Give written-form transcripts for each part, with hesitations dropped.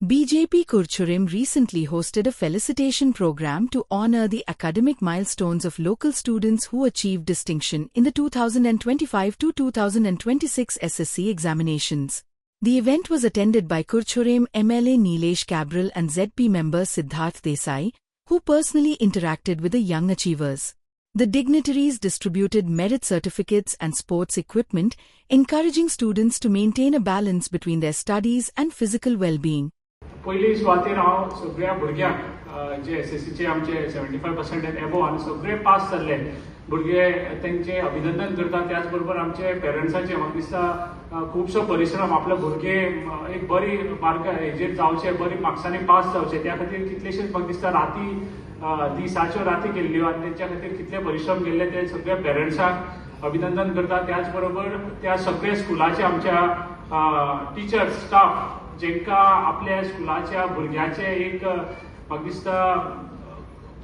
BJP Kurchurim recently hosted a felicitation program to honor the academic milestones of local students who achieved distinction in the 2025 to 2026 SSC examinations. The event was attended by Kurchurim MLA Nilesh Cabral and ZP member Siddharth Desai, who personally interacted with the young achievers. The dignitaries distributed merit certificates and sports equipment, encouraging students to maintain a balance between their studies and physical well-being. पहिली सुवातेर हांव सगळ्या भुरग्यांक जे एसएससीचे आमचे 75% end एबो आनी सगळे पास जाल्ले भुरगे तेंचे अभिनंदन करता. त्याच बरोबर आमचे पेरंट्साचे म्हाका दिसता खुबसो परिश्रम आपले भुरगे एक बरी मार्क हेजेर जावचे, बरी मार्क्सांनी पास जावचे, त्या खातीर कितलेशेच म्हाका दिसता राती दिसाच्यो राती केल्ल्यो आनी तेंच्या खातीर कितले परिश्रम केल्ले ते सगळ्या पेरंट्सांक अभिनंदन करता. त्याच बरोबर त्या सगळ्या स्कुलाचे आमच्या टिचर्स स्टाफ जेंका आपल्या स्कुलाच्या भुरग्याचे एक म्हाका दिसता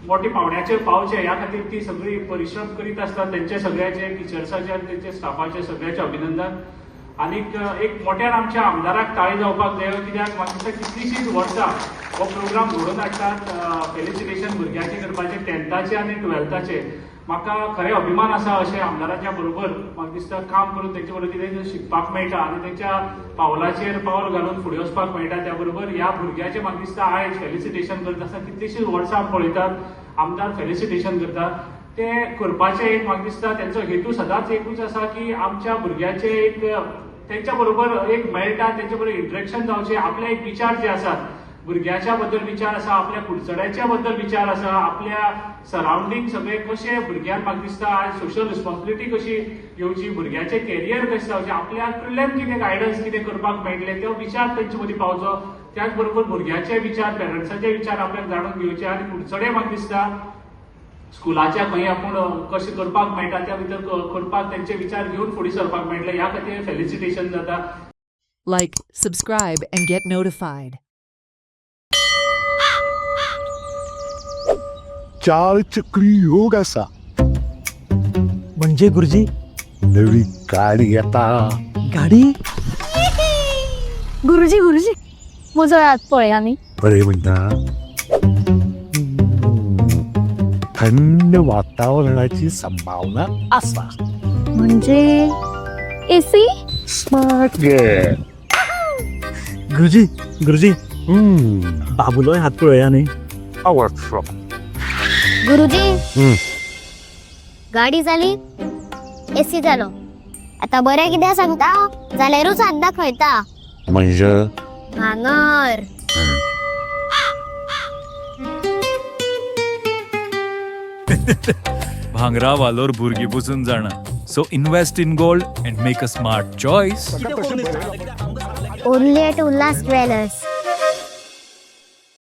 मोठे पावण्याचे पावचे ह्या खातीर ती सगळी परिश्रम करीत आसता. तेंचे सगळ्याचे टिचर्साचे आनी तेंचे स्टाफाचे सगळ्याचे अभिनंदन. आनीक एक मोठ्यान आमच्या आमदाराक ताळी जावपाक जाय, कित्याक म्हाका दिसता कितलीशींच वर्सां हो प्रोग्राम घडोवन हाडटात फेलिसिटेशन भुरग्याचे करपाचे 10थाचे आनी 12थाचे. म्हाका खरें अभिमान आसा अशें आमदाराच्या बरोबर म्हाका दिसता काम करून तेंचे बरोबर कितें शिकपाक मेळटा आनी तेंच्या पावलाचेर पावल घालून फुडें वचपाक मेळटा. त्या बरोबर ह्या भुरग्याचें म्हाका दिसता आयज फेलिसिटेशन करता आसतना कितलीशींच वर्सां पळयतात आमदार फेलिसिटेशन करतात. ते करपाचें एक म्हाका दिसता तेंचो हेतू सदांच एकूच आसा की आमच्या भुरग्याचे एक तेंच्या बरोबर एक मेळटा, तेंचे बरोबर इंटरेक्शन जावचें. आपले एक विचार जे आसात भुरग्याच्या बद्दल विचार आसा, आपल्या कुडचड्याच्या बद्दल विचार आसा, आपल्या सरावंडींग सगळे कशे भुरग्यांक म्हाका दिसता आयज सोशल रिस्पॉन्सिबिलिटी कशी घेवची, भुरग्याचे कॅरियर कशें जावचें, आपल्या कडल्यान कितें गायडन्स कितें करपाक मेळटलें तो विचार तेंचे मदीं पावचो. त्याच बरोबर भुरग्याचे विचार पेरंट्साचे विचार आपल्याक जाणून घेवचे आनी कुडचडे म्हाका दिसता स्कुलाच्या खंय आपूण कशें करपाक मेळटा त्या भितर करपाक तेंचे विचार घेवन फुडें सरपाक मेळटले. ह्या खातीर फेलिसिटेशन जाता. Like, subscribe and get notified. चार चक्री योग असा म्हणजे गुरुजी नवी गाडी येता. गाडी गुरुजी गुरुजी म्हजो हात पळय आनी बरे म्हणटा थंड वातावरणाची संभावना असा. म्हणजे एसी स्मार्ट गेट. गुरुजी गुरुजी बाबूलोय हात पळया न्ही. आवडतो. गुरुजी गाडी जाली, एसी जालो, आता बरें कितें सांगता जाल्यारूच हात दाखयता. म्हणजे भांगर भांगरा वालोर भुरगीं बसून जाणा. So invest in gold and make a smart choice. Only at Ulhas jewellers.